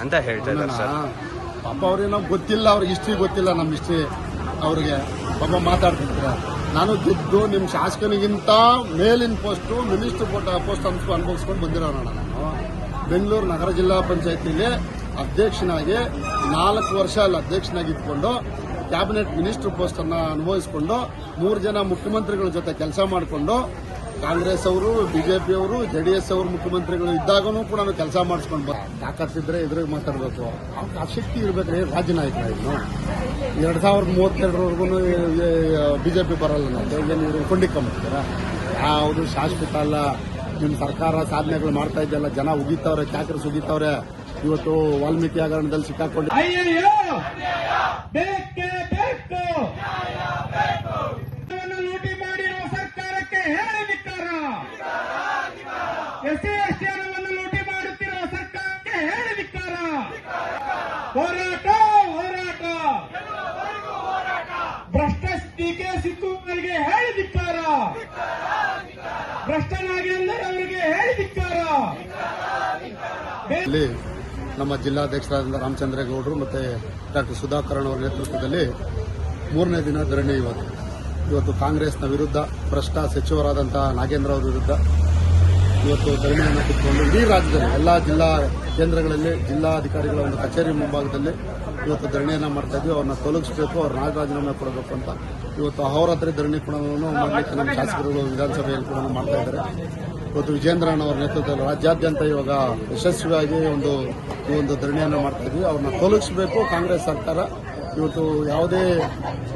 ಅಂತ ಹೇಳ್ತಾ ಇದ್ದಾರೆ ಸರ್. ಪಾಪ ಅವ್ರೇನೋ ಗೊತ್ತಿಲ್ಲ, ಅವ್ರಿಗೆ ಹಿಸ್ಟ್ರಿ ಗೊತ್ತಿಲ್ಲ, ನಮ್ಮ ಹಿಸ್ಟ್ರಿ ಅವ್ರಿಗೆ ಪಾಪ ಮಾತಾಡ್ತಿರ್ತಾರೆ. ನಾನು ಗೆದ್ದು ನಿಮ್ಮ ಶಾಸಕನಿಗಿಂತ ಮೇಲಿನ ಪೋಸ್ಟು ಮಿನಿಸ್ಟರ್ ಪೋಸ್ಟ್ ಅನುಭವಿಸ್ಕೊಂಡು ಬಂದಿರೋಣ. ನಾನು ಬೆಂಗಳೂರು ನಗರ ಜಿಲ್ಲಾ ಪಂಚಾಯತಿಲಿ ಅಧ್ಯಕ್ಷನಾಗಿ 4 ವರ್ಷ ಅಲ್ಲಿ ಅಧ್ಯಕ್ಷನಾಗಿ ಇದ್ಕೊಂಡು ಕ್ಯಾಬಿನೆಟ್ ಮಿನಿಸ್ಟರ್ ಪೋಸ್ಟ್ ಅನ್ನ ಅನುಭವಿಸಿಕೊಂಡು 3 ಜನ ಮುಖ್ಯಮಂತ್ರಿಗಳ ಜೊತೆ ಕೆಲಸ ಮಾಡಿಕೊಂಡು ಕಾಂಗ್ರೆಸ್ ಅವರು, ಬಿಜೆಪಿ ಅವರು, ಜೆಡಿಎಸ್ ಅವರು ಮುಖ್ಯಮಂತ್ರಿಗಳು ಇದ್ದಾಗೂ ಕೂಡ ನಾವು ಕೆಲಸ ಮಾಡಿಸ್ಕೊಂಡು ತಾಕತ್ತಿದ್ರೆ ಎದುರಿಗೆ ಮಾತಾಡಬೇಕು. ಆ ಶಕ್ತಿ ಇರಬೇಕ್ರಿ ರಾಜ್ಯ ನಾಯಕರ. ಇನ್ನು 2032ವರೆಗೂ ಬಿಜೆಪಿ ಬರಲ್ಲ. ನಾವು ನೀವು ಕೊಂಡಿಕೊಂಡ್ಬಿಡ್ತೀರಾ? ಯಾವುದು ಶಾಶ್ವತ ಅಲ್ಲ. ನಿಮ್ಮ ಸರ್ಕಾರ ಸಾಧನೆಗಳು ಮಾಡ್ತಾ ಇದೆಯಲ್ಲ, ಜನ ಉಗಿತವ್ರೆ, ಕ್ಯಾಕರ್ಸ್ ಉಗಿತವ್ರೆ. ಇವತ್ತು ವಾಲ್ಮೀಕಿ ಹಗರಣದಲ್ಲಿ ಸಿಕ್ಕಾಕೊಂಡು ಲೂಟಿ ಮಾಡಿರುವ ಸರ್ಕಾರಕ್ಕೆ ಹೇಳಿದಿಕ್ಕಾರ. ಎಸ್ಸಿ ಎಸ್ಟಿ ಹಣವನ್ನು ಲೂಟಿ ಮಾಡುತ್ತಿರುವ ಸರ್ಕಾರಕ್ಕೆ ಹೇಳಿದಿಕ್ಕಾರ. ಹೋರಾಟ ಹೋರಾಟ. ಭ್ರಷ್ಟ ಡಿಕೆ ಶಿವಕುಮಾರ್ಗೆ ಹೇಳಿದಿಕ್ಕಾರ. ಭ್ರಷ್ಟ ನಾಗೇಂದ್ರ ಅವರಿಗೆ ಹೇಳಿದಿಕ್ಕಾರ. ನಮ್ಮ ಜಿಲ್ಲಾಧ್ಯಕ್ಷರಾದ ರಾಮಚಂದ್ರೇಗೌಡರು ಮತ್ತು ಡಾಕ್ಟರ್ ಸುಧಾಕರನ್ ಅವರ ನೇತೃತ್ವದಲ್ಲಿ 3ನೇ ದಿನ ಧರಣಿ. ಇವತ್ತು ಕಾಂಗ್ರೆಸ್ನ ವಿರುದ್ಧ ಭ್ರಷ್ಟ ಸಚಿವರಾದಂತಹ ನಾಗೇಂದ್ರ ಅವರ ವಿರುದ್ಧ ಇವತ್ತು ಧರಣಿಯನ್ನು ಕಿತ್ಕೊಂಡು ಇಡೀ ರಾಜ್ಯದಲ್ಲಿ ಎಲ್ಲ ಜಿಲ್ಲಾ ಕೇಂದ್ರಗಳಲ್ಲಿ ಜಿಲ್ಲಾಧಿಕಾರಿಗಳ ಒಂದು ಕಚೇರಿ ಮುಂಭಾಗದಲ್ಲಿ ಇವತ್ತು ಧರಣಿಯನ್ನು ಮಾಡ್ತಾ ಇದ್ವಿ. ಅವ್ರನ್ನ ತೊಲಗಿಸಬೇಕು, ಅವ್ರ ರಾಜೀನಾಮೆ ಕೊಡಬೇಕು ಅಂತ ಇವತ್ತು ಅಹೋರಾತ್ರಿ ಧರಣಿ ಕೂಡ ಮಾಡಲಿಕ್ಕೆ ನಮ್ಮ ಶಾಸಕರು ವಿಧಾನಸಭೆಯಲ್ಲಿ ಕೂಡ ಮಾಡ್ತಾ ಇದ್ದಾರೆ. ಇವತ್ತು ವಿಜೇಂದ್ರಣ್ಣ ಅವರ ನೇತೃತ್ವದಲ್ಲಿ ರಾಜ್ಯಾದ್ಯಂತ ಇವಾಗ ಯಶಸ್ವಿಯಾಗಿ ಈ ಒಂದು ಧರಣಿಯನ್ನು ಮಾಡ್ತಾ ಇದ್ವಿ. ಅವ್ರನ್ನ ತೊಲಗಿಸಬೇಕು ಕಾಂಗ್ರೆಸ್ ಸರ್ಕಾರ. ಇವತ್ತು ಯಾವುದೇ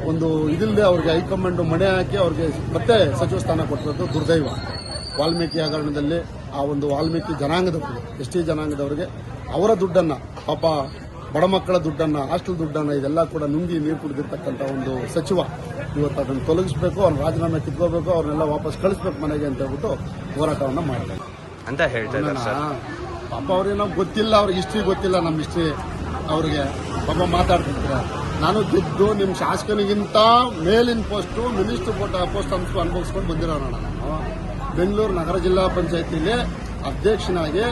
ಒಂದು ಇದಿಲ್ಲದೆ ಅವ್ರಿಗೆ ಹೈಕಮಾಂಡ್ ಮಣೆ ಹಾಕಿ ಅವ್ರಿಗೆ ಮತ್ತೆ ಸಚಿವ ಸ್ಥಾನ ಕೊಟ್ಟಿರೋದು ದುರ್ದೈವ. ವಾಲ್ಮೀಕಿ ಹಗರಣದಲ್ಲಿ ಆ ಒಂದು ವಾಲ್ಮೀಕಿ ಜನಾಂಗದವರಿಗೆ, ಎಸ್ಟಿ ಜನಾಂಗದವರಿಗೆ ಅವರ ದುಡ್ಡನ್ನು, ಪಾಪ ಬಡ ಮಕ್ಕಳ ದುಡ್ಡನ್ನು, ಹಾಸ್ಟೆಲ್ ದುಡ್ಡನ್ನು ಇದೆಲ್ಲ ಕೂಡ ನುಂಗಿ ನೀರು ಕುಡಿದಿರ್ತಕ್ಕಂಥ ಒಂದು ಸಚಿವ ಇವತ್ತು ಅದನ್ನು ತೊಲಗಿಸಬೇಕು, ಅವ್ರ ರಾಜೀನಾಮೆ ಕಿತ್ಕೋಬೇಕು, ಅವ್ರನ್ನೆಲ್ಲ ವಾಪಸ್ ಕಳಿಸ್ಬೇಕು ಮನೆಗೆ ಅಂತ ಹೇಳ್ಬಿಟ್ಟು ಹೋರಾಟವನ್ನು ಮಾಡಬೇಕು ಅಂತ ಹೇಳ್ತಾ ಇದ್ದಾರೆ ಸರ್. ಪಾಪ ಅವ್ರೇನೋ ಗೊತ್ತಿಲ್ಲ, ಅವ್ರಿಗೆ ಹಿಸ್ಟ್ರಿ ಗೊತ್ತಿಲ್ಲ, ನಮ್ಮ ಹಿಸ್ಟ್ರಿ ಅವ್ರಿಗೆ ಪಾಪ ಮಾತಾಡ್ತಿರ್ತಾರೆ. ನಾನು ಗೆದ್ದು ನಿಮ್ಮ ಶಾಸಕನಿಗಿಂತ ಮೇಲಿನ ಪೋಸ್ಟು ಮಿನಿಸ್ಟರ್ ಪೋಸ್ಟ್ ಅನುಭವಿಸ್ಕೊಂಡು ಬಂದಿರೋಣ. ನಾನು ಬೆಂಗಳೂರು ನಗರ ಜಿಲ್ಲಾ ಪಂಚಾಯತಿಲಿ ಅಧ್ಯಕ್ಷನಾಗಿ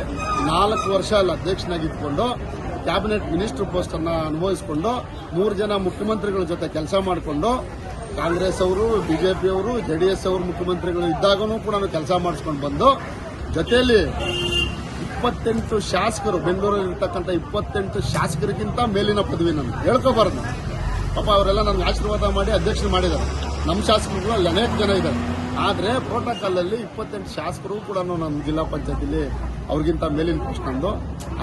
4 ವರ್ಷ ಅಲ್ಲಿ ಅಧ್ಯಕ್ಷನಾಗಿ ಇದ್ಕೊಂಡು ಕ್ಯಾಬಿನೆಟ್ ಮಿನಿಸ್ಟರ್ ಪೋಸ್ಟ್ ಅನ್ನ ಅನುಭವಿಸಿಕೊಂಡು 3 ಜನ ಮುಖ್ಯಮಂತ್ರಿಗಳ ಜೊತೆ ಕೆಲಸ ಮಾಡಿಕೊಂಡು ಕಾಂಗ್ರೆಸ್ ಅವರು, ಬಿಜೆಪಿ ಅವರು, ಜೆಡಿಎಸ್ ಅವರು ಮುಖ್ಯಮಂತ್ರಿಗಳು ಇದ್ದಾಗೂ ಕೂಡ ನಾವು ಕೆಲಸ ಮಾಡಿಸ್ಕೊಂಡು ಬಂದು ಜೊತೆಯಲ್ಲಿ 28 ಶಾಸಕರು, ಬೆಂಗಳೂರಲ್ಲಿ ಇರ್ತಕ್ಕಂಥ 28 ಶಾಸಕರಿಗಿಂತ ಮೇಲಿನ ಪದವಿ ನಮ್ಗೆ ಹೇಳ್ಕೋಬಾರ್ದು. ಪಾಪ ಅವರೆಲ್ಲ ನನಗೆ ಆಶೀರ್ವಾದ ಮಾಡಿ ಅಧ್ಯಕ್ಷರು ಮಾಡಿದ್ದಾರೆ. ನಮ್ಮ ಶಾಸಕರುಗಳು ಅಲ್ಲಿ ಅನೇಕ ಜನ ಇದ್ದಾರೆ. ಆದರೆ ಪ್ರೋಟೋಕಾಲಲ್ಲಿ 28 ಶಾಸಕರು ಕೂಡ ನಮ್ಮ ಜಿಲ್ಲಾ ಪಂಚಾಯತಿಲಿ ಅವ್ರಿಗಿಂತ ಮೇಲಿನ ಪೋಸ್ಟ್ ನಂದು.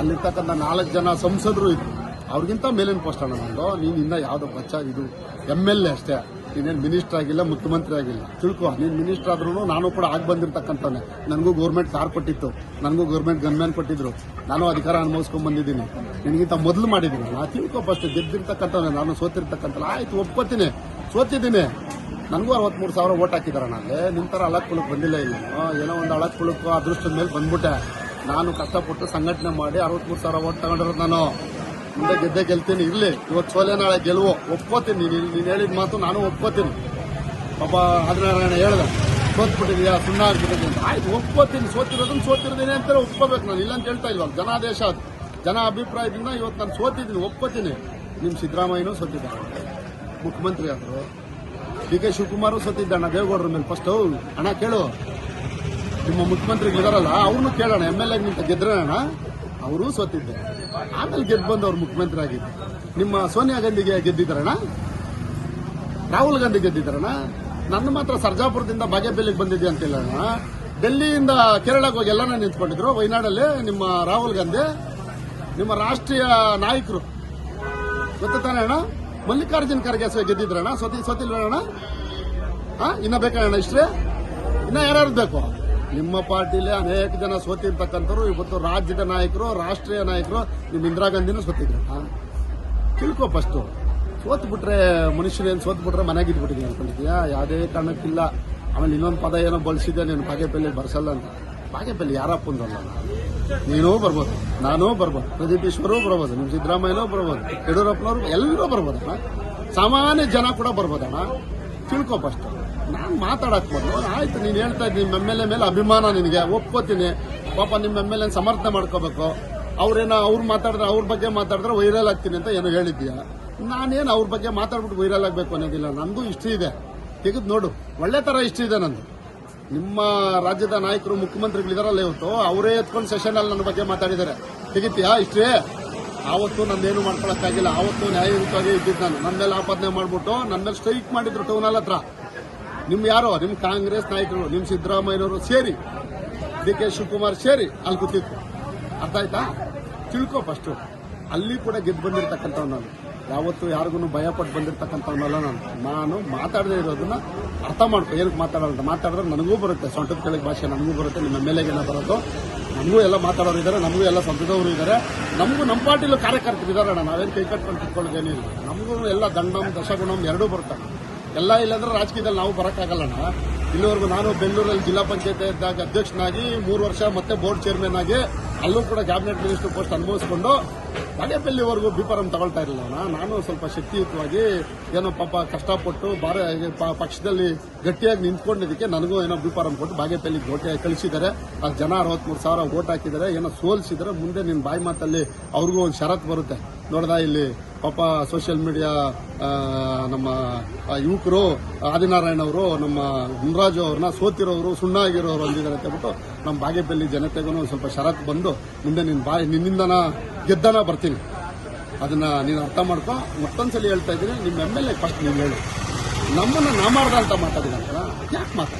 ಅಲ್ಲಿರ್ತಕ್ಕಂಥ 4 ಜನ ಸಂಸದರು ಇದ್ರು, ಅವ್ರಿಗಿಂತ ಮೇಲಿನ ಪೋಸ್ಟ್ ಅಣ್ಣ ನಂದು. ನೀನು ಇನ್ನ ಯಾವುದೋ ಬಚ್ಚ, ಇದು MLA ಅಷ್ಟೇ, ನೀನೇನು ಮಿನಿಸ್ಟರ್ ಆಗಿಲ್ಲ, ಮುಖ್ಯಮಂತ್ರಿ ಆಗಿಲ್ಲ. ತಿಳ್ಕೊ, ನೀನು ಮಿನಿಸ್ಟರ್ ಆದ್ರೂ ನಾನು ಕೂಡ ಆಗಿ ಬಂದಿರ್ತಕ್ಕಂಥವ್ನೆ. ನನಗೂ ಗೌರ್ಮೆಂಟ್ ಕಾರ್ ಕೊಟ್ಟಿತ್ತು, ನನಗೂ ಗೌರ್ಮೆಂಟ್ ಗನ್ಮ್ಯಾನ್ ಕೊಟ್ಟಿದ್ರು, ನಾನು ಅಧಿಕಾರ ಅನುಭವಿಸ್ಕೊಂಡು ಬಂದಿದ್ದೀನಿ. ನಿನಗಿಂತ ಮೊದಲು ಮಾಡಿದ್ದೀನಿ. ನಾ ತಿಳ್ಕೊ, ಫಸ್ಟ್ ಗೆದ್ದಿರ್ತಕ್ಕಂಥವ್ನೆ, ನಾನು ಸೋತಿರ್ತಕ್ಕಂಥ. ಆಯ್ತು, ಒಪ್ಕೋತೀನಿ, ಸೋತಿದ್ದೀನಿ. ನನಗೂ 63,000 ಓಟ್ ಹಾಕಿದಾರೆ. ನಾಳೆ ನಿಮ್ಮ ಥರ ಅಳಕ್ಕುಳಕ್ಕೆ ಬಂದಿಲ್ಲ. ಇಲ್ಲ ಏನೋ ಒಂದು ಅಳಕ್ಕುಳಕ್ಕೂ ಅದೃಷ್ಟದ ಮೇಲೆ ಬಂದ್ಬಿಟ್ಟೆ. ನಾನು ಕಷ್ಟಪಟ್ಟು ಸಂಘಟನೆ ಮಾಡಿ 63,000 ಓಟ್ ತಗೊಂಡಿರೋದು. ನಾನು ಮುಂದೆ ಗೆದ್ದೆ ಗೆಲ್ತೀನಿ. ಇರಲಿ, ಇವತ್ತು ಸೋಲೆ ನಾಳೆ ಗೆಲುವು ಒಪ್ಕೋತೀನಿ. ನೀನು ಹೇಳಿದ ಮಾತು ನಾನು ಒಪ್ಕೋತೀನಿ. ಪಾಪ ಆದಿನಾರಾಯಣ ಹೇಳ್ದೆ, ಸೋತ್ಬಿಟ್ಟಿದೆಯಾ, ಸುಣ್ಣ ಆಗ್ಬಿಟ್ಟಿದೆ ಅಂತ. ಆಯ್ತು, ಒಪ್ಕೋತೀನಿ. ಸೋತಿರೋದೇನೆ ಅಂತ ಒಪ್ಕೋಬೇಕು. ನಾನು ಇಲ್ಲ ಅಂತ ಹೇಳ್ತಾ ಇಲ್ವ. ಜನಾದೇಶ, ಜನ ಅಭಿಪ್ರಾಯದಿಂದ ಇವತ್ತು ನಾನು ಸೋತಿದ್ದೀನಿ, ಒಪ್ಕೋತೀನಿ. ನಿಮ್ಮ ಸಿದ್ದರಾಮಯ್ಯನೂ ಸೋತಿದ್ದಾರೆ, ಮುಖ್ಯಮಂತ್ರಿ ಆದರು. ಡಿಕೆ ಶಿವಕುಮಾರ್ ಸೋತಿದ್ದಣ್ಣ ದೇವೇಗೌಡರ ಮೇಲೆ. ಫಸ್ಟ್ ಅಣ್ಣ ಕೇಳು, ನಿಮ್ಮ ಮುಖ್ಯಮಂತ್ರಿಗಳಿದಾರಲ್ಲ ಅವ್ರನ್ನೂ ಕೇಳೋಣ. MLA ನಿಂತ ಗೆದ್ರಣ್ಣ, ಅವರೂ ಸೋತಿದ್ದೆ. ಆಮೇಲೆ ಗೆದ್ದು ಬಂದು ಅವ್ರು ಮುಖ್ಯಮಂತ್ರಿ ಆಗಿದ್ದು. ನಿಮ್ಮ ಸೋನಿಯಾ ಗಾಂಧಿಗೆ ಗೆದ್ದಿದ್ದಾರಣ್ಣ, ರಾಹುಲ್ ಗಾಂಧಿ ಗೆದ್ದಿದ್ದಾರಣ್ಣ. ನನ್ನ ಮಾತ್ರ ಸರ್ಜಾಪುರದಿಂದ ಬಾಗೇಪಲ್ಲಿಗೆ ಬಂದಿದ್ದೆ ಅಂತಿಲ್ಲ ಅಣ್ಣ. ಡೆಲ್ಲಿಯಿಂದ ಕೇರಳಕ್ಕೆ ಹೋಗಿ ಎಲ್ಲಾನ ನಿಂತ್ಕೊಂಡಿದ್ರು. ವಯನಾಡಲ್ಲಿ ನಿಮ್ಮ ರಾಹುಲ್ ಗಾಂಧಿ, ನಿಮ್ಮ ರಾಷ್ಟ್ರೀಯ ನಾಯಕರು ಗೊತ್ತಾನೆ ಅಣ್ಣ. ಮಲ್ಲಿಕಾರ್ಜುನ್ ಖರ್ಗೆ ಗೆದ್ದಿದ್ರಣ್ಣ, ಸೋತಿಲ್ವಣ್ಣ? ಇನ್ನ ಬೇಕಣ್ಣ ಇಷ್ಟೇ? ಇನ್ನ ಯಾರ್ಯಾರು ಬೇಕು? ನಿಮ್ಮ ಪಾರ್ಟಿಲಿ ಅನೇಕ ಜನ ಸೋತಿರ್ತಕ್ಕಂಥವ್ರು ಇವತ್ತು ರಾಜ್ಯದ ನಾಯಕರು, ರಾಷ್ಟ್ರೀಯ ನಾಯಕರು. ನಿಮ್ಮ ಇಂದಿರಾ ಗಾಂಧಿನೂ ಸೋತಿದ್ರು. ತಿಳ್ಕೊ, ಫಸ್ಟು ಸೋತ್ಬಿಟ್ರೆ ಮನುಷ್ಯನೇನು ಸೋತ್ಬಿಟ್ರೆ ಮನೆಗೆ ಇದ್ಬಿಟ್ಟಿದ್ದೀನಿ ಅನ್ಕೊಂಡಿದ್ಯಾ? ಯಾವುದೇ ಕಾರಣಕ್ಕಿಲ್ಲ. ಆಮೇಲೆ ಇನ್ನೊಂದು ಪದ ಏನೋ ಬಳಸಿದ್ದೆ, ನೀನು ಬಾಗೇಪಲ್ಲಿ ಬರ್ಸಲ್ಲ ಅಂತ. ಬಾಗೇಪಲ್ಲಿ ಯಾರಪ್ಪಂದಲ್ಲ. ನೀನೂ ಬರ್ಬೋದು, ನಾನೂ ಬರ್ಬೋದು, ಪ್ರದೀಪ್ ಈಶ್ವರೂ ಬರ್ಬೋದು, ನಿಮ್ಮ ಸಿದ್ದರಾಮಯ್ಯನೂ ಬರ್ಬೋದು, ಯಡಿಯೂರಪ್ಪನವರು ಎಲ್ಲರೂ ಬರ್ಬೋದಣ್ಣ. ಸಾಮಾನ್ಯ ಜನ ಕೂಡ ಬರ್ಬೋದಣ್ಣ. ತಿಳ್ಕೊ ಫಸ್ಟ್. ನಾನು ಮಾತಾಡಕ್ ಬಂದು ಆಯ್ತು, ನೀನು ಹೇಳ್ತಾ ಇದ್ದೀನಿ ನಿಮ್ಮ MLA ಮೇಲೆ ಅಭಿಮಾನ ನಿನಗೆ, ಒಪ್ಕೋತೀನಿ. ಪಾಪ ನಿಮ್ಮ MLA ಸಮರ್ಥನೆ ಮಾಡ್ಕೋಬೇಕು. ಅವ್ರೇನೋ ಅವ್ರ ಬಗ್ಗೆ ಮಾತಾಡಿದ್ರೆ ವೈರಲ್ ಆಗ್ತೀನಿ ಅಂತ ಏನೋ ಹೇಳಿದ್ಯಾ. ನಾನೇನು ಅವ್ರ ಬಗ್ಗೆ ಮಾತಾಡ್ಬಿಟ್ಟು ವೈರಲ್ ಆಗಬೇಕು ಅನ್ನೋದಿಲ್ಲ. ನಂದು ಹಿಸ್ಟ್ರಿ ಇದೆ, ತೆಗೆದು ನೋಡು. ಒಳ್ಳೆ ತರ ಹಿಸ್ಟ್ರಿ ಇದೆ ನಂದು. ನಿಮ್ಮ ರಾಜ್ಯದ ನಾಯಕರು ಮುಖ್ಯಮಂತ್ರಿಗಳಿದಾರಲ್ಲ ಇವತ್ತು, ಅವರೇ ಎತ್ಕೊಂಡು ಸೆಷನ್ ಅಲ್ಲಿ ನನ್ನ ಬಗ್ಗೆ ಮಾತಾಡಿದ್ದಾರೆ. ತೆಗಿತೀಯಾ ಹಿಸ್ಟ್ರಿ? ಆವತ್ತು ನಂದೇನು ಮಾಡ್ಕೊಳಕ್ಕಾಗಿಲ್ಲ. ಆವತ್ತು ನ್ಯಾಯಯುತವಾಗಿ ಇದ್ದಿದ್ದು ನಾನು. ನನ್ನ ಮೇಲೆ ಆಪಾದನೆ ಮಾಡ್ಬಿಟ್ಟು ನನ್ನ ಮೇಲೆ ಸ್ಟ್ರೈಕ್ ಮಾಡಿದ್ರು ಟೌನ್ ಹಾಲ್ ಹತ್ರ. ಯಾರೋ ನಿಮ್ಮ ಕಾಂಗ್ರೆಸ್ ನಾಯಕರು, ನಿಮ್ಮ ಸಿದ್ದರಾಮಯ್ಯನವರು ಸೇರಿ, DK ಶಿವಕುಮಾರ್ ಸೇರಿ ಅಲ್ಲಿ ಕೂತಿತ್ತು. ಅರ್ಥ ಆಯ್ತಾ? ತಿಳ್ಕೊ ಫಸ್ಟ್. ಅಲ್ಲಿ ಕೂಡ ಗೆದ್ದು ಬಂದಿರತಕ್ಕಂಥವ್ ನಾನು. ಯಾವತ್ತು ಯಾರಿಗೂ ಭಯ ಪಟ್ಟು ಬಂದಿರತಕ್ಕಂಥವ್ನಲ್ಲ ನಾನು ಮಾತಾಡದೇ ಇರೋದನ್ನ ಅರ್ಥ ಮಾಡ್ಕೊ. ಏನಕ್ಕೆ ಮಾತಾಡಿದ್ರೆ ನನಗೂ ಬರುತ್ತೆ, ಸೊಂಟದ ಕೆಳಗೆ ಭಾಷೆ ನನಗೂ ಬರುತ್ತೆ. ನಿಮ್ಮ MLAಗೆಲ್ಲ ಬರೋದು, ನಮಗೂ ಎಲ್ಲ ಮಾತಾಡೋರು ಇದ್ದಾರೆ, ನಮಗೂ ಎಲ್ಲ ಸಂಸದವರು ಇದ್ದಾರೆ, ನಮಗೂ ನಮ್ಮ ಪಾರ್ಟಿಲೂ ಕಾರ್ಯಕರ್ತರು ಇದಾರಣ್ಣ. ನಾವೇನು ಕೈ ಕಟ್ಕೊಂಡು ಕಿತ್ಕೊಳ್ಳೋದೇನಿಲ್ಲ. ನಮಗೂ ಎಲ್ಲ ದಂಡಂ ದಶಗುಣಂ ಎರಡೂ ಬರುತ್ತೆ. ಎಲ್ಲ ಇಲ್ಲಾಂದ್ರೆ ರಾಜಕೀಯದಲ್ಲಿ ನಾವು ಬರೋಕ್ಕಾಗಲ್ಲಣ್ಣ. ಇಲ್ಲಿವರೆಗೂ ನಾನು ಬೆಂಗಳೂರಲ್ಲಿ ಜಿಲ್ಲಾ ಪಂಚಾಯತ್ ಇದ್ದಾಗ ಅಧ್ಯಕ್ಷನಾಗಿ 3 ವರ್ಷ, ಮತ್ತೆ ಬೋರ್ಡ್ ಚೇರ್ಮನ್ ಆಗಿ ಅಲ್ಲೂ ಕೂಡ ಕ್ಯಾಬಿನೆಟ್ ಮಿನಿಸ್ಟರ್ ಪೋಸ್ಟ್ ಅನುಭವಿಸಿಕೊಂಡು ಬಾಗೇಪಲ್ಲಿವರೆಗೂ ಬಿಪರಂ ತಗೊಳ್ತಾ ಇರಲಿಲ್ಲ. ನಾನು ಸ್ವಲ್ಪ ಶಕ್ತಿಯುತವಾಗಿ ಏನೋ ಪಾಪ ಕಷ್ಟಪಟ್ಟು ಪಕ್ಷದಲ್ಲಿ ಗಟ್ಟಿಯಾಗಿ ನಿಂತ್ಕೊಂಡಿದ್ದಕ್ಕೆ ನನಗೂ ಏನೋ ಬಿಪರಂ ಕೊಟ್ಟು ಬಾಗೇಪಲ್ಲಿ ಗೋಟೆ ಕಳಿಸಿದ್ದಾರೆ. ಅಲ್ಲಿ ಜನ 63,000 ವೋಟ್ ಹಾಕಿದ್ದಾರೆ, ಏನೋ ಸೋಲಿಸಿದರೆ ಮುಂದೆ ನಿನ್ನ ಬಾಯಿ ಮಾತಲ್ಲಿ ಅವ್ರಿಗೂ ಒಂದು ಷರತ್ತು ಬರುತ್ತೆ. ನೋಡ್ದಾ ಇಲ್ಲಿ ಪಾಪ ಸೋಷಿಯಲ್ ಮೀಡಿಯಾ ನಮ್ಮ ಯುವಕರು ಆದಿನಾರಾಯಣ ಅವರು, ನಮ್ಮ ಮುನ್ರಾಜು ಅವ್ರನ್ನ ಸೋತಿರೋರು, ಸುಣ್ಣ ಆಗಿರೋರು ಅಂದಿದ್ದಾರೆ ಅಂತ ಹೇಳ್ಬಿಟ್ಟು ನಮ್ಮ ಬಾಗೇಪಲ್ಲಿ ಜನತೆಗೂ ಸ್ವಲ್ಪ ಷರತ್ತು ಬಂದು ಮುಂದೆ ನಿನ್ನಿಂದನ ಗೆದ್ದನ ಬರ್ತೀನಿ. ಅದನ್ನ ನೀನು ಅರ್ಥ ಮಾಡ್ಕೊ. ಮತ್ತೊಂದ್ಸಲಿ ಹೇಳ್ತಾ ಇದ್ದೀನಿ, ನಿಮ್ಮ MLA ಫಸ್ಟ್ ನೀನು ಹೇಳು. ನಮ್ಮನ್ನ ನಾ ಮಾಡ್ದ ಅಂತ ಮಾತಾಡಿದಂತ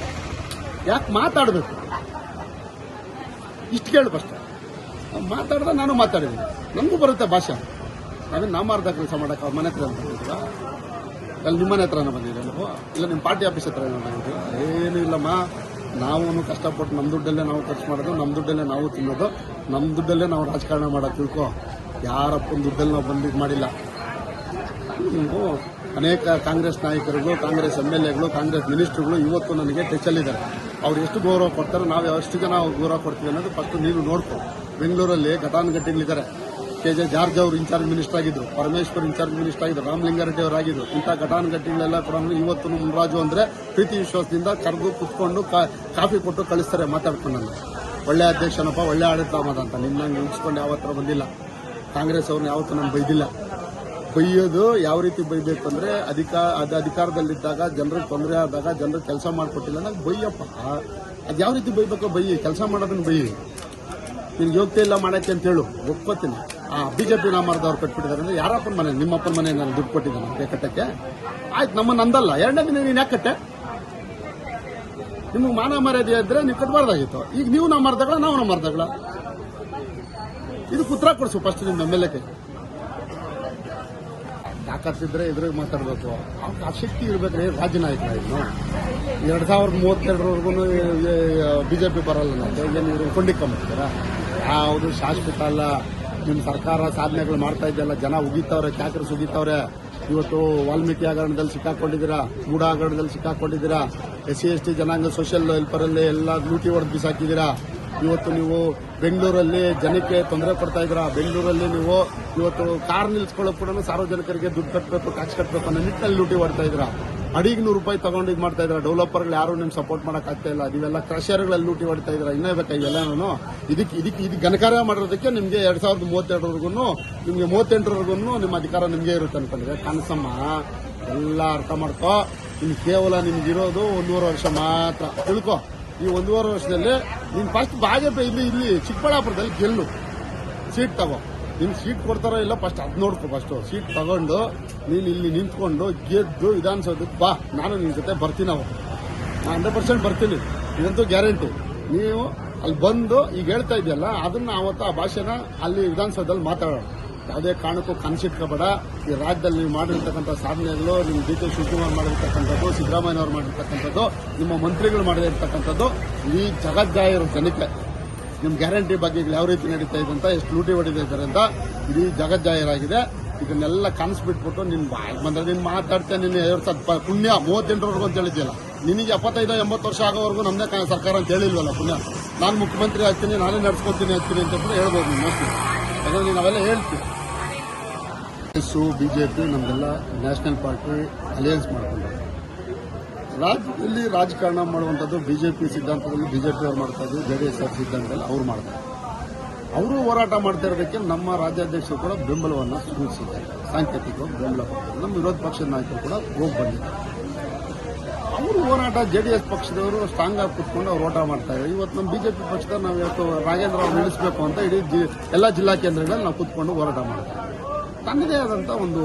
ಯಾಕೆ ಮಾತಾಡಬೇಕು? ಇಷ್ಟು ಕೇಳು ಫಸ್ಟ್. ಮಾತಾಡ್ದ ನಾನು ಮಾತಾಡಿದ್ದೀನಿ, ನನಗೂ ಬರುತ್ತೆ ಭಾಷೆ. ನಾವೇನು ನಾ ಮಾಡ್ದ ಕೆಲಸ ಮಾಡಕ್ಕೆ ಅವ್ರ ಮನೆ ಹತ್ರ ಬಂದಿದ್ದೀರಾ? ಅಲ್ಲಿ ನಿಮ್ಮ ಮನೆ ಹತ್ರನ ಬಂದಿದ್ದೀರಾ? ಇಲ್ಲ ನಿಮ್ಮ ಪಾರ್ಟಿ ಆಫೀಸ್ ಹತ್ರ ಬಂದಿದ್ದೀರಾ? ಏನೂ ಇಲ್ಲಮ್ಮ. ನಾವು ಕಷ್ಟಪಟ್ಟು ನಮ್ಮ ದುಡ್ಡಲ್ಲೇ ನಾವು ಖರ್ಚು ಮಾಡೋದು, ನಮ್ಮ ದುಡ್ಡಲ್ಲೇ ನಾವು ತಿನ್ನೋದು, ನಮ್ಮ ದುಡ್ಡಲ್ಲೇ ನಾವು ರಾಜಕಾರಣ ಮಾಡೋದು. ತಿಳ್ಕೊ, ಯಾರಪ್ಪನ ದುಡ್ಡಲ್ಲಿ ನಾವು ಬಂದಿದ್ದು ಮಾಡಿಲ್ಲ. ನೀವು ಅನೇಕ ಕಾಂಗ್ರೆಸ್ ನಾಯಕರಿಗೂ, ಕಾಂಗ್ರೆಸ್ MLAಗಳು, ಕಾಂಗ್ರೆಸ್ ಮಿನಿಸ್ಟರ್ಗಳು ಇವತ್ತು ನನಗೆ ಟಚಲ್ಲಿದ್ದಾರೆ. ಅವ್ರು ಎಷ್ಟು ಗೌರವ ಕೊಡ್ತಾರೆ, ನಾವು ಎಷ್ಟು ಜನ ಅವ್ರು ಗೌರವ ಕೊಡ್ತೀವಿ ಅನ್ನೋದು ಫಸ್ಟ್ ನೀನು ನೋಡ್ಕೊ. ಬೆಂಗಳೂರಲ್ಲಿ ಘಟಾನುಘಟಿಗಳಿದ್ದಾರೆ. KJ ಜಾರ್ಜ್ ಅವರು ಇನ್ಚಾರ್ಜ್ ಮಿನಿಸ್ಟರ್ ಆಗಿದ್ರು, ಪರಮೇಶ್ವರ್ ಇನ್ಚಾರ್ಜ್ ಮಿನಿಸ್ಟರ್ ಆಗಿದ್ರು, ರಾಮಲಿಂಗಾರೆಡ್ಡಿ ಅವರಾಗಿದ್ರು. ಇಂಥ ಘಟಾನುಘಟಿಗಳೆಲ್ಲ ಕೂಡ ಇವತ್ತು ಮುನ್ರಾಜು ಅಂದ್ರೆ ಪ್ರೀತಿ ವಿಶ್ವಾಸದಿಂದ ಕರೆದು ಕುತ್ಕೊಂಡು ಕಾಫಿ ಕೊಟ್ಟು ಕಳಿಸ್ತಾರೆ ಮಾತಾಡ್ಕೊಂಡು. ನನ್ನ ಒಳ್ಳೆ ಅಧ್ಯಕ್ಷನಪ್ಪ, ಒಳ್ಳೆ ಆಡಳಿತ ಅಂತ ನಿನ್ನಂಗೆ ಉಳಿಸ್ಕೊಂಡು ಯಾವತ್ತರ ಬಂದಿಲ್ಲ. ಕಾಂಗ್ರೆಸ್ ಅವ್ರನ್ನ ಯಾವತ್ತೂ ನಾನು ಬೈದಿಲ್ಲ. ಬೈಯೋದು ಯಾವ ರೀತಿ ಬೈಬೇಕು ಅಂದ್ರೆ, ಅಧಿಕಾರದಲ್ಲಿದ್ದಾಗ ಜನರಿಗೆ ತೊಂದರೆ ಆದಾಗ ಜನರಿಗೆ ಕೆಲಸ ಮಾಡಿಕೊಟ್ಟಿಲ್ಲ ಅನ್ನೋದು ಬೈಯಪ್ಪ. ಅದು ಯಾವ ರೀತಿ ಬೈಬೇಕೋ ಬೈಯಿ, ಕೆಲಸ ಮಾಡೋದನ್ನ ಬೈಯಿ. ನಿನ್ಗೆ ಯೋಗ್ಯತೆ ಇಲ್ಲ ಮಾಡಕ್ಕೆ ಅಂತ ಹೇಳು, ಒಪ್ಕೋತೀನಿ. BJP ನಾಮರ್ದವ್ರು ಕಟ್ಬಿಟ್ಟಿದ್ದಾರೆ ಅಂದ್ರೆ ಯಾರಪ್ಪನ ಮನೆ? ನಿಮ್ಮಪ್ಪನ ಮನೆ ನಾನು ದುಡ್ಡು ಕೊಟ್ಟಿದ್ದೇನೆ ಕಟ್ಟಕ್ಕೆ? ಆಯ್ತು, ನಮ್ಮನ್ನ ಅಂದಲ್ಲ. ಎರಡನೇ ದಿನ ನೀನು ಯಾಕೆ ಕಟ್ಟೆ? ನಿಮ್ಗೆ ಮಾನ ಮರ್ಯಾದೆ ಇದ್ರೆ ನೀವು ಕಟ್ಟಬಾರ್ದಾಗಿತ್ತು. ಈಗ ನೀವು ನಾ ಮಾರ್ದಗಳ, ನಾವು ನಾ ಮಾರ್ದಗಳ? ಇದಕ್ಕೆ ಉತ್ತರ ಕೊಡಿಸು ಫಸ್ಟ್ ನಿಮ್ಮ MLAಗೆ. ತಾಕತ್ತಿದ್ರೆ ಎದುರಿಗೆ ಮಾತಾಡಬೇಕು. ಆ ಶಕ್ತಿ ಇರ್ಬೇಕ್ರೆ ರಾಜ್ಯ ನಾಯಕ. ಇನ್ನು 2032ವರೆಗೂ BJP ಬರಲ್ಲ ನಾವು ಏನು ಇವರು ಕೊಂಡಿಕೊಂಡ್ಬಿಡ್ತೀರಾ? ಯಾವುದು ಶಾಶ್ವತ ಅಲ್ಲ. ನಿಮ್ಮ ಸರ್ಕಾರ ಸಾಧನೆಗಳು ಮಾಡ್ತಾ ಇದೆಯಲ್ಲ, ಜನ ಉಗಿತವ್ರೆ, ಕ್ಯಾಕರ್ಸ್ ಉಗಿತವ್ರೆ. ಇವತ್ತು ವಾಲ್ಮೀಕಿ ಹಗರಣದಲ್ಲಿ ಸಿಕ್ಕಾಕೊಂಡಿದ್ದೀರಾ, ಮೂಡ ಹಗರಣದಲ್ಲಿ ಸಿಕ್ಕಾಕೊಂಡಿದ್ದೀರಾ, SC ST ಜನಾಂಗ ಸೋಷಿಯಲ್ ವೆಲ್ಫೇರಲ್ಲಿ ಎಲ್ಲ ಲೂಟಿ ಹೊಡೆದು ಬಿಸಾಕಿದ್ದೀರಾ. ಇವತ್ತು ನೀವು ಬೆಂಗಳೂರಲ್ಲಿ ಜನಕ್ಕೆ ತೊಂದರೆ ಕೊಡ್ತಾ ಇದ್ದೀರಾ. ಬೆಂಗಳೂರಲ್ಲಿ ನೀವು ಇವತ್ತು ಕಾರ್ ನಿಲ್ಸ್ಕೊಳ್ಳೋಕೆ ಕೂಡ ಸಾರ್ವಜನಿಕರಿಗೆ ದುಡ್ಡು ಕಟ್ಟಬೇಕು, ಟ್ಯಾಕ್ಸ್ ಕಟ್ಟಬೇಕು ಅನ್ನೋ ನಿಟ್ಟಿನಲ್ಲಿ ಲೂಟಿ ಹೊಡ್ತಾ ಇದ್ದೀರಾ. ಅಡಿಗೆ 100 ರೂಪಾಯಿ ತಗೊಂಡು ಇದು ಮಾಡ್ತಾ ಇದ್ದೀರಾ. ಡೆವಲಪರ್ಗಳು ಯಾರು ನಿಮ್ಗೆ ಸಪೋರ್ಟ್ ಮಾಡೋಕ್ಕಾಗ್ತಾ ಇಲ್ಲ. ನೀವೆಲ್ಲ ಕ್ರಷರ್ಗಳಲ್ಲಿ ಲೂಟಿ ಹೊಡ್ತಾ ಇದ್ದೀರಾ. ಇನ್ನೇ ಬೇಕಾ ಇವೆಲ್ಲನೂ? ಇದಕ್ಕೆ ಘನಕಾರ್ಯ ಮಾಡೋದಕ್ಕೆ ನಿಮಗೆ 2032ವರೆಗೂ, ನಿಮಗೆ 38ವರೆಗೂ ನಿಮ್ಮ ಅಧಿಕಾರ ನಿಮಗೆ ಇರುತ್ತೆ ಅನ್ಕೊಂಡಿದ್ರೆ ಕನಸಮ್ಮ. ಎಲ್ಲ ಅರ್ಥ ಮಾಡ್ಕೋ. ಇನ್ನು ಕೇವಲ ನಿಮ್ಗಿರೋದು 1.5 ವರ್ಷ ಮಾತ್ರ. ತಿಳ್ಕೊ. ಈ 1.5 ವರ್ಷದಲ್ಲಿ ನೀನು ಫಸ್ಟ್ BJP ಇಲ್ಲಿ ಚಿಕ್ಕಬಳ್ಳಾಪುರದಲ್ಲಿ ಗೆಲ್ಲು, ಸೀಟ್ ತಗೋ. ನಿಮ್ಗೆ ಸೀಟ್ ಕೊಡ್ತಾರೋ ಇಲ್ಲ ಫಸ್ಟ್ ಅದು ನೋಡ್ಕೊ. ಫಸ್ಟ್ ಸೀಟ್ ತಗೊಂಡು ನೀನು ಇಲ್ಲಿ ನಿಂತ್ಕೊಂಡು ಗೆದ್ದು ವಿಧಾನಸೌಧಕ್ಕೆ ಬಾ. ನಾನು ನಿನ್ನ ಜೊತೆ ಬರ್ತೀನಿ. ನಾನು 100% ಬರ್ತೀನಿ, ಇದಂತೂ ಗ್ಯಾರಂಟಿ. ನೀವು ಅಲ್ಲಿ ಬಂದು ಈಗ ಹೇಳ್ತಾ ಇದೆಯಲ್ಲ, ಅದನ್ನ ಅವತ್ತು ಆ ಭಾಷೆನ ಅಲ್ಲಿ ವಿಧಾನಸೌಧದಲ್ಲಿ ಮಾತಾಡೋಣ. ಯಾವುದೇ ಕಾರಣಕ್ಕೂ ಕನಸಿಟ್ಕೋಬೇಡ. ಈ ರಾಜ್ಯದಲ್ಲಿ ನೀವು ಮಾಡಿರ್ತಕ್ಕಂಥ ಸಾಧನೆಗಳು, ನಿಮ್ಮ DK ಶಿವಕುಮಾರ್ ಮಾಡಿರ್ತಕ್ಕಂಥದ್ದು, ಸಿದ್ದರಾಮಯ್ಯನವರು ಮಾಡಿರ್ತಕ್ಕಂಥದ್ದು, ನಿಮ್ಮ ಮಂತ್ರಿಗಳು ಮಾಡಿರ್ತಕ್ಕಂಥದ್ದು, ಈ ಜಗಜ್ಜಾಹಿರು ಜನಕ್ಕೆ ನಿಮ್ಮ ಗ್ಯಾರಂಟಿ ಬಗ್ಗೆ ಯಾವ ರೀತಿ ನಡೀತಾ ಇದೆ ಅಂತ, ಎಷ್ಟು ಲೂಟಿ ಹೊಡಿತಾ ಇದ್ದಾರೆ ಅಂತ ಇಡೀ ಜಗಜ್ಜಾಹಿರಾಗಿದೆ. ಇದನ್ನೆಲ್ಲ ಕನಸು ಬಿಟ್ಬಿಟ್ಟು ನಿನ್ನ ಬಾಯಿಗೆ ಬಂದ್ರೆ ನೀನು ಮಾತಾಡ್ತೇನೆ. ನಿನ್ನ 2 ಪುಣ್ಯ 38ವರೆಗೂ ಅಂತ ಹೇಳಿದ್ಯಲ್ಲ. ನಿನಗೆ 75-80 ವರ್ಷ ಆಗೋವರೆಗೂ ನಮ್ಮದೇ ಸರ್ಕಾರ ಅಂತ ಹೇಳಿಲ್ವಲ್ಲ ಪುಣ್ಯ. ನಾನು ಮುಖ್ಯಮಂತ್ರಿ ಆಗ್ತೀನಿ, ನಾನೇ ನಡ್ಸ್ಕೊತೀನಿ ಅಂತ ಹೇಳ್ಬೋದು ನೀನು. ಮೋಸ್ಟ್ಲಿ ಯಾಕಂದ್ರೆ ನೀನು ಅವೆಲ್ಲ ಹೇಳ್ತೀನಿ. BJP ನಮ್ದೆಲ್ಲ ನ್ಯಾಷನಲ್ ಪಾರ್ಟಿ ಅಲಯನ್ಸ್ ಮಾಡ್ಕೊಂಡು ರಾಜ್ಯದಲ್ಲಿ ರಾಜಕಾರಣ ಮಾಡುವಂಥದ್ದು BJP ಸಿದ್ಧಾಂತದಲ್ಲಿ BJP ಅವ್ರು ಮಾಡ್ತಾ ಇದ್ರು, JDS ಅವ್ರ ಸಿದ್ಧಾಂತದಲ್ಲಿ ಅವ್ರು ಮಾಡ್ತಾರೆ. ಅವರು ಹೋರಾಟ ಮಾಡ್ತಾ ಇರೋದಕ್ಕೆ ನಮ್ಮ ರಾಜ್ಯಾಧ್ಯಕ್ಷರು ಕೂಡ ಬೆಂಬಲವನ್ನು ಸೂಚಿಸಿದ್ದಾರೆ, ಸಾಂಕೇತಿಕವಾಗಿ ಬೆಂಬಲ ಕೊಟ್ಟಿದ್ದಾರೆ. ನಮ್ಮ ವಿರೋಧ ಪಕ್ಷದ ನಾಯಕರು ಕೂಡ ಹೋಗಿ ಬಂದಿದ್ದಾರೆ. ಅವರು ಹೋರಾಟ ಜೆಡಿಎಸ್ ಪಕ್ಷದವರು ಸ್ಟ್ರಾಂಗ್ ಆಗಿ ಕುತ್ಕೊಂಡು ಅವ್ರು ಹೋರಾಟ ಮಾಡ್ತಾ ಇದ್ದಾರೆ. ಇವತ್ತು ನಮ್ಮ ಬಿಜೆಪಿ ಪಕ್ಷದ ನಾವು ಇವತ್ತು ರಾಘೇಂದ್ರ ಅವ್ರು ನಿಲ್ಲಿಸಬೇಕು ಅಂತ ಇಡೀ ಎಲ್ಲ ಜಿಲ್ಲಾ ಕೇಂದ್ರಗಳಲ್ಲಿ ನಾವು ಕುತ್ಕೊಂಡು ಹೋರಾಟ ಮಾಡ್ತೀವಿ. ತನ್ನದೇ ಆದಂಥ ಒಂದು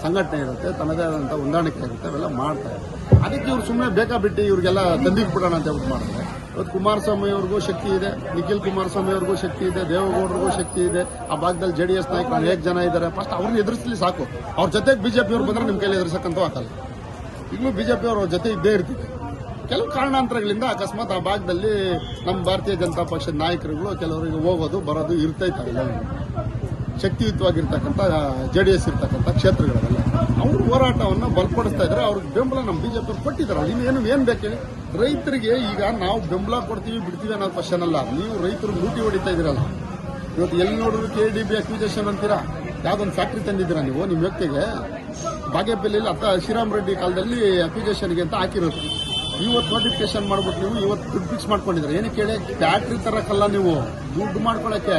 ಸಂಘಟನೆ ಇರುತ್ತೆ, ತನ್ನದೇ ಆದಂಥ ಹೊಂದಾಣಿಕೆ ಇರುತ್ತೆ, ಅವೆಲ್ಲ ಮಾಡ್ತಾ ಇದ್ದಾರೆ. ಅದಕ್ಕೆ ಇವ್ರು ಸುಮ್ಮನೆ ಬೇಕಾಬಿಟ್ಟು ಇವ್ರಿಗೆಲ್ಲ ತಂದಿಗೆ ಬಿಡೋಣ ಅಂತ ಹೇಳ್ಬಿಟ್ಟು ಮಾಡಿದ್ರೆ ಇವತ್ತು ಕುಮಾರಸ್ವಾಮಿ ಅವ್ರಿಗೂ ಶಕ್ತಿ ಇದೆ, ನಿಖಿಲ್ ಕುಮಾರಸ್ವಾಮಿ ಅವ್ರಿಗೂ ಶಕ್ತಿ ಇದೆ, ದೇವೇಗೌಡರಿಗೂ ಶಕ್ತಿ ಇದೆ. ಆ ಭಾಗದಲ್ಲಿ ಜೆಡಿಎಸ್ ನಾಯಕರು ಅನೇಕ ಜನ ಇದ್ದಾರೆ. ಫಸ್ಟ್ ಅವ್ರನ್ನ ಎದುರಿಸಲಿ ಸಾಕು. ಅವ್ರ ಜೊತೆಗೆ ಬಿಜೆಪಿ ಅವ್ರು ಬಂದ್ರೆ ನಿಮ್ಮ ಕೈಲಿ ಎದುರಿಸಕ್ಕಂತೂ ಆಗಲ್ಲ. ಈಗಲೂ ಬಿಜೆಪಿ ಅವ್ರ ಜೊತೆ ಇದ್ದೇ ಇರ್ತಿದೆ. ಕೆಲವು ಕಾರಣಾಂತರಗಳಿಂದ ಅಕಸ್ಮಾತ್ ಆ ಭಾಗದಲ್ಲಿ ನಮ್ಮ ಭಾರತೀಯ ಜನತಾ ಪಕ್ಷದ ನಾಯಕರುಗಳು ಕೆಲವರಿಗೆ ಹೋಗೋದು ಬರೋದು ಇರ್ತೈತೆ. ಇಲ್ಲ ಶಕ್ತಿಯುತವಾಗಿರ್ತಕ್ಕಂಥ ಜೆಡಿಎಸ್ ಇರ್ತಕ್ಕಂಥ ಕ್ಷೇತ್ರಗಳೆಲ್ಲ ಅವರು ಹೋರಾಟವನ್ನು ಬಲಪಡಿಸ್ತಾ ಇದ್ದಾರೆ. ಅವ್ರಿಗೆ ಬೆಂಬಲ ನಮ್ಮ ಬಿಜೆಪಿ ಕೊಟ್ಟಿದ್ದಾರೆ. ಇನ್ನೇನು ಏನ್ ಬೇಕು ರೈತರಿಗೆ? ಈಗ ನಾವು ಬೆಂಬಲ ಕೊಡ್ತೀವಿ ಬಿಡ್ತೀವಿ ಅನ್ನೋದು ಕ್ವಶನ್ ಅಲ್ಲ. ನೀವು ರೈತರು ಲೂಟಿ ಹೊಡಿತಾ ಇದ್ದೀರಲ್ಲ. ಇವತ್ತು ಎಲ್ಲಿ ನೋಡಿದ್ರು KDB ಅಕ್ವಿಜೇಷನ್ ಅಂತೀರಾ. ಯಾವ್ದೊಂದು ಫ್ಯಾಕ್ಟ್ರಿ ತಂದಿದ್ದೀರಾ ನೀವು ನಿಮ್ಮ ವ್ಯಕ್ತಿಗೆ? ಬಾಗೇಪಲ್ಲಿಯಲ್ಲಿ ಶ್ರೀರಾಮ್ ರೆಡ್ಡಿ ಕಾಲದಲ್ಲಿ ಅಕ್ವಿಜೇಷನ್ಗೆ ಅಂತ ಹಾಕಿರೋದು. ಇವತ್ತು ನೋಟಿಫಿಕೇಶನ್ ಮಾಡ್ಬಿಟ್ಟು ನೀವು ಇವತ್ತು ದುಡ್ಡು ಫಿಕ್ಸ್ ಮಾಡ್ಕೊಂಡಿದ್ದೀರಾ. ಏನಕ್ಕೆ ಹೇಳಿ? ಫ್ಯಾಕ್ಟ್ರಿ ತರಕ್ಕಲ್ಲ, ನೀವು ದುಡ್ಡು ಮಾಡ್ಕೊಳಕ್ಕೆ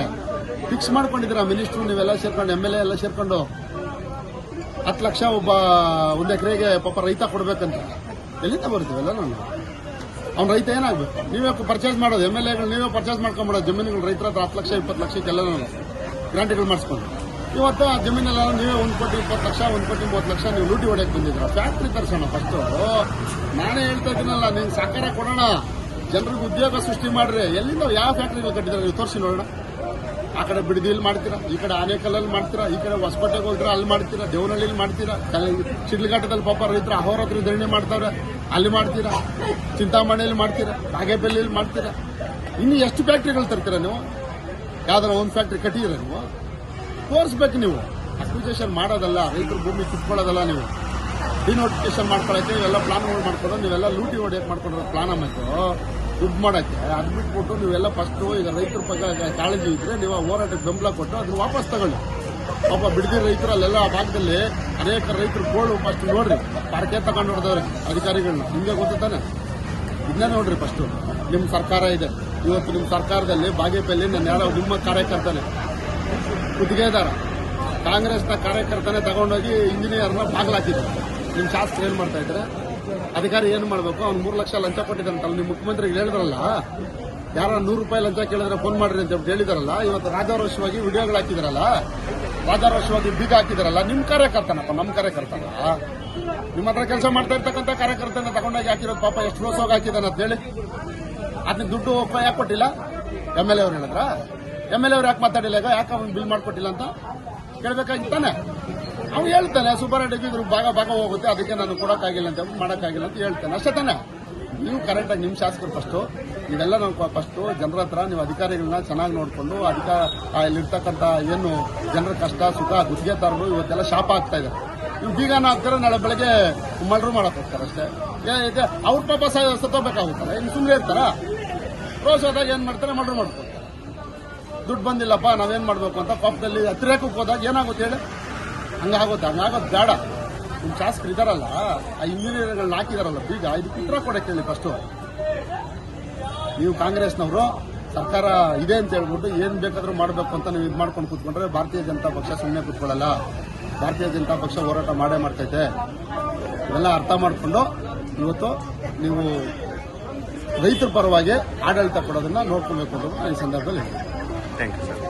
ಫಿಕ್ಸ್ ಮಾಡ್ಕೊಂಡಿದ್ದೀರಾ. ಮಿನಿಸ್ಟ್ರು ನೀವೆಲ್ಲ ಸೇರ್ಕೊಂಡು MLA ಎಲ್ಲ ಸೇರ್ಕೊಂಡು 10 ಲಕ್ಷ ಒಂದು ಎಕರೆಗೆ ಪಾಪ ರೈತ ಕೊಡ್ಬೇಕಂತ ಎಲ್ಲಿಂದ ಬರ್ತೀವಲ್ಲ ನಾನು? ಅವ್ನು ರೈತ ಏನಾಗಬೇಕು? ನೀವೇ ಪರ್ಚೇಸ್ ಮಾಡೋದು, MLAಗಳು ನೀವೇ ಪರ್ಚೇಸ್ ಮಾಡ್ಕೊಂಬಿಡೋದು ಜಮೀನುಗಳು. ರೈತರ ಹತ್ರ 10 ಲಕ್ಷ 20 ಲಕ್ಷಕ್ಕೆಲ್ಲ ಗ್ರಾಂಟ್ಗಳು ಮಾಡಿಸ್ಕೊಂಡು ಇವತ್ತು ಆ ಜಮೀನೆಲ್ಲ ನೀವೇ 1 ಕೋಟಿ 20 ಲಕ್ಷ 1 ಕೋಟಿ 30 ಲಕ್ಷ ನೀವು ಲೂಟಿ ಹೊಡೆಯಕ್ಕೆ ಬಂದಿದ್ರ. ಫ್ಯಾಕ್ಟ್ರಿ ತರಿಸೋಣ ಫಸ್ಟ್. ನಾನೇ ಹೇಳ್ತಾ ಇದ್ದೀನಲ್ಲ, ನಿಮ್ಗೆ ಸಹಕಾರ ಕೊಡೋಣ, ಜನರಿಗೆ ಉದ್ಯೋಗ ಸೃಷ್ಟಿ ಮಾಡ್ರಿ. ಎಲ್ಲಿಂದ ಯಾವ ಫ್ಯಾಕ್ಟ್ರಿಗಳು ಕಟ್ಟಿದ್ರೆ ನೀವು ತೋರಿಸಿ ನೋಡೋಣ. ಆ ಕಡೆ ಬಿಡದಿಯಲ್ಲಿ ಮಾಡ್ತೀರಾ, ಈ ಕಡೆ ಆನೇಕಲ್ಲಲ್ಲಿ ಮಾಡ್ತೀರಾ, ಈ ಕಡೆ ಹೊಸಕೋಟೆಗೆ ಹೋಗ್ತೀರಾ ಅಲ್ಲಿ ಮಾಡ್ತೀರಾ, ದೇವನಹಳ್ಳಿಲಿ ಮಾಡ್ತೀರಾ, ಶಿಡ್ಲಘಾಟದಲ್ಲಿ ಪಾಪ ರೈತರು ಅಹೋರಾತ್ರಿ ಧರಣಿ ಮಾಡ್ತಾವ್ರೆ ಅಲ್ಲಿ ಮಾಡ್ತೀರಾ, ಚಿಂತಾಮಣಿಯಲ್ಲಿ ಮಾಡ್ತೀರಾ, ಬಾಗೇಪಲ್ಲಿಯಲ್ಲಿ ಮಾಡ್ತೀರಾ. ಇನ್ನು ಎಷ್ಟು ಫ್ಯಾಕ್ಟ್ರಿಗಳು ತರ್ತೀರಾ ನೀವು? ಯಾವ್ದಾರ ಒಂದು ಫ್ಯಾಕ್ಟ್ರಿ ಕಟ್ಟಿದ್ರೆ ನೀವು ತೋರಿಸ್ಬೇಕು. ನೀವು ಅಕ್ವಿಜೇಷನ್ ಮಾಡೋದಲ್ಲ, ರೈತರ ಭೂಮಿ ಕಿತ್ಕೊಳ್ಳೋದಲ್ಲ. ನೀವು ಡಿನೋಟಿಫಿಕೇಶನ್ ಮಾಡ್ಕೊಳಕ್ಕೆ ಇವೆಲ್ಲ ಪ್ಲಾನ್ಗಳು ಮಾಡ್ಕೊಂಡು ನೀವೆಲ್ಲ ಲೂಟಿ ಹೊಡೆಯಕ್ಕೆ ಮಾಡ್ಕೊಂಡಿರೋ ಪ್ಲಾನ್ ಆಮೇಲೆ ದುಡ್ಡು ಮಾಡೋಕ್ಕೆ ಅದು ಬಿಟ್ಬಿಟ್ಟು ನೀವೆಲ್ಲ ಫಸ್ಟು ಈಗ ರೈತರ ಬಗ್ಗೆ ಕಾಳಜಿ ಇದ್ರೆ ನೀವು ಹೋರಾಟಕ್ಕೆ ಬೆಂಬಲ ಕೊಟ್ಟು ಅದನ್ನ ವಾಪಸ್ ತಗೊಳ್ಳಿ. ಪಾಪ ಬಿಡದಿ ರೈತರು ಅಲ್ಲೆಲ್ಲ ಆ ಭಾಗದಲ್ಲಿ ಅನೇಕ ರೈತರು ಗೋಳು ಫಸ್ಟ್ ನೋಡ್ರಿ, ಪಾರ್ಕೆ ತಗೊಂಡು ನೋಡಿದವ್ರೆ ಅಧಿಕಾರಿಗಳನ್ನ. ನಿಮಗೆ ಗೊತ್ತಾನೆ? ಇದನ್ನೇ ನೋಡ್ರಿ ಫಸ್ಟು. ನಿಮ್ಮ ಸರ್ಕಾರ ಇದೆ ಇವತ್ತು, ನಿಮ್ಮ ಸರ್ಕಾರದಲ್ಲಿ ಬಾಗೇಪಲ್ಲಿ ನಾನು ಯಾರೋ ನಿಮ್ಮ ಕಾರ್ಯಕರ್ತನೆ ಗುತ್ತಿಗೆದಾರ ಕಾಂಗ್ರೆಸ್ನ ಕಾರ್ಯಕರ್ತನೇ ತಗೊಂಡೋಗಿ ಇಂಜಿನಿಯರ್ನ ಬಾಗ್ಲಾಕಿದ್ರು. ನಿಮ್ಮ ಶಾಸಕರು ಏನು ಮಾಡ್ತಾ ಇದ್ದಾರೆ? ಅಧಿಕಾರಿ ಏನು ಮಾಡಬೇಕು? ಅವ್ನು 3 ಲಕ್ಷ ಲಂಚ ಕೊಟ್ಟಿದ್ದಾನಂತಲ್ಲ. ನಿಮ್ಮ ಮುಖ್ಯಮಂತ್ರಿಗೆ ಹೇಳಿದ್ರಲ್ಲ, ಯಾರೋ 100 ರೂಪಾಯಿ ಲಂಚ ಕೇಳಿದ್ರೆ ಫೋನ್ ಮಾಡ್ರಿ ಅಂತ ಹೇಳಿದಾರಲ್ಲ. ಇವತ್ತು ರಾಜಾರೋಷವಾಗಿ ವಿಡಿಯೋಗಳು ಹಾಕಿದಾರಲ್ಲ, ರಾಜಾರೋಷವಾಗಿ ಬೀಗ ಹಾಕಿದಾರಲ್ಲ. ನಿಮ್ಮ ಕಾರ್ಯಕರ್ತನಪ್ಪ, ನಮ್ಮ ಕಾರ್ಯಕರ್ತನ. ನಿಮ್ಮ ಹತ್ರ ಕೆಲಸ ಮಾಡ್ತಾ ಇರ್ತಕ್ಕಂಥ ಕಾರ್ಯಕರ್ತನ ತಗೊಂಡೋಗಿ ಹಾಕಿರೋದು ಪಾಪ ಎಷ್ಟು ರೋಸೋಗಿ ಹಾಕಿದಾನ ಅಂತ ಹೇಳಿ. ಅದನ್ನ ದುಡ್ಡು ಯಾಕೆ ಕೊಟ್ಟಿಲ್ಲ? MLA ಅವ್ರು ಹೇಳಿದ್ರ? MLA ಅವ್ರು ಯಾಕೆ ಮಾತಾಡಿಲ್ಲ? ಈಗ ಯಾಕೆ ಅವ್ನು ಬಿಲ್ ಮಾಡ್ಕೊಟ್ಟಿಲ್ಲ ಅಂತ ಕೇಳಬೇಕಾಗಿತ್ತಾನೆ. ಅವ್ನು ಹೇಳ್ತಾನೆ ಸುಬ್ಬಾರೆಡ್ಡಿಗೆ ಇದ್ರ ಭಾಗ ಹೋಗುತ್ತೆ, ಅದಕ್ಕೆ ನಾನು ಕೊಡೋಕ್ಕಾಗಿಲ್ಲ ಅಂತ ಮಾಡೋಕ್ಕಾಗಿಲ್ಲ ಅಂತ ಹೇಳ್ತಾನೆ. ಅಷ್ಟೇ ತಾನೆ? ನೀವು ಕರೆಕ್ಟಾಗಿ ನಿಮ್ಮ ಶಾಸಕರು ಫಸ್ಟು ಇವೆಲ್ಲ ನಾವು ಫಸ್ಟು ಜನರ ಹತ್ರ ನೀವು ಅಧಿಕಾರಿಗಳನ್ನ ಚೆನ್ನಾಗಿ ನೋಡಿಕೊಂಡು ಇಲ್ಲಿರ್ತಕ್ಕಂಥ ಏನು ಜನರ ಕಷ್ಟ ಸುಖ ಗುತ್ತಿಗೆದಾರರು ಇವತ್ತೆಲ್ಲ ಶಾಪ ಆಗ್ತಾ ಇದೆ. ನೀವು ಬೀಗನ ಹಾಕ್ತಾರೆ, ನಾಳೆ ಬೆಳಗ್ಗೆ ಮರ್ಡರ್ ಮಾಡಕ್ ಹೋಗ್ತಾರೆ ಅಷ್ಟೇ. ಅವ್ರ ಪಾಪ ಸತ್ತೋಗ್ಬೇಕಾಗುತ್ತಲ್ಲ, ಇನ್ನು ಸುಮ್ಮನೆ ಇರ್ತಾರ? ರೋಸ್ ಹೋದಾಗ ಏನ್ ಮಾಡ್ತಾರೆ? ಮರ್ಡರ್ ಮಾಡ್ತಾರೆ. ದುಡ್ಡು ಬಂದಿಲ್ಲಪ್ಪ ನಾವೇನ್ ಮಾಡ್ಬೇಕು ಅಂತ ಪಾಪದಲ್ಲಿ ಹತ್ತಿರಕ್ಕೆ ಹೋದಾಗ ಏನಾಗುತ್ತೆ ಹೇಳಿ? ಹಂಗಾಗೋದು ಬೇಡ. ನಿಮ್ಮ ಶಾಸಕರು ಇದಾರಲ್ಲ, ಆ ಇಂಜಿನಿಯರ್ಗಳನ್ನ ಹಾಕಿದಾರಲ್ಲ ಬೀಗ, ಇದಕ್ಕೆ ಉತ್ತರ ಕೊಡಕ್ಕೆ ಹೇಳಿ ಫಸ್ಟು. ನೀವು ಕಾಂಗ್ರೆಸ್ನವರು ಸರ್ಕಾರ ಇದೆ ಅಂತ ಹೇಳ್ಬಿಟ್ಟು ಏನ್ ಬೇಕಾದ್ರೂ ಮಾಡಬೇಕು ಅಂತ ನೀವು ಇದು ಮಾಡ್ಕೊಂಡು ಕೂತ್ಕೊಂಡ್ರೆ ಭಾರತೀಯ ಜನತಾ ಪಕ್ಷ ಸುಮ್ಮನೆ ಕೂತ್ಕೊಳ್ಳಲ್ಲ. ಭಾರತೀಯ ಜನತಾ ಪಕ್ಷ ಹೋರಾಟ ಮಾಡೇ ಮಾಡ್ತೈತೆ. ಇವೆಲ್ಲ ಅರ್ಥ ಮಾಡಿಕೊಂಡು ಇವತ್ತು ನೀವು ರೈತರ ಪರವಾಗಿ ಆಡಳಿತ ಕೊಡೋದನ್ನ ನೋಡ್ಕೊಬೇಕು ಅನ್ನೋದು ಈ ಸಂದರ್ಭದಲ್ಲಿ. Thank you sir.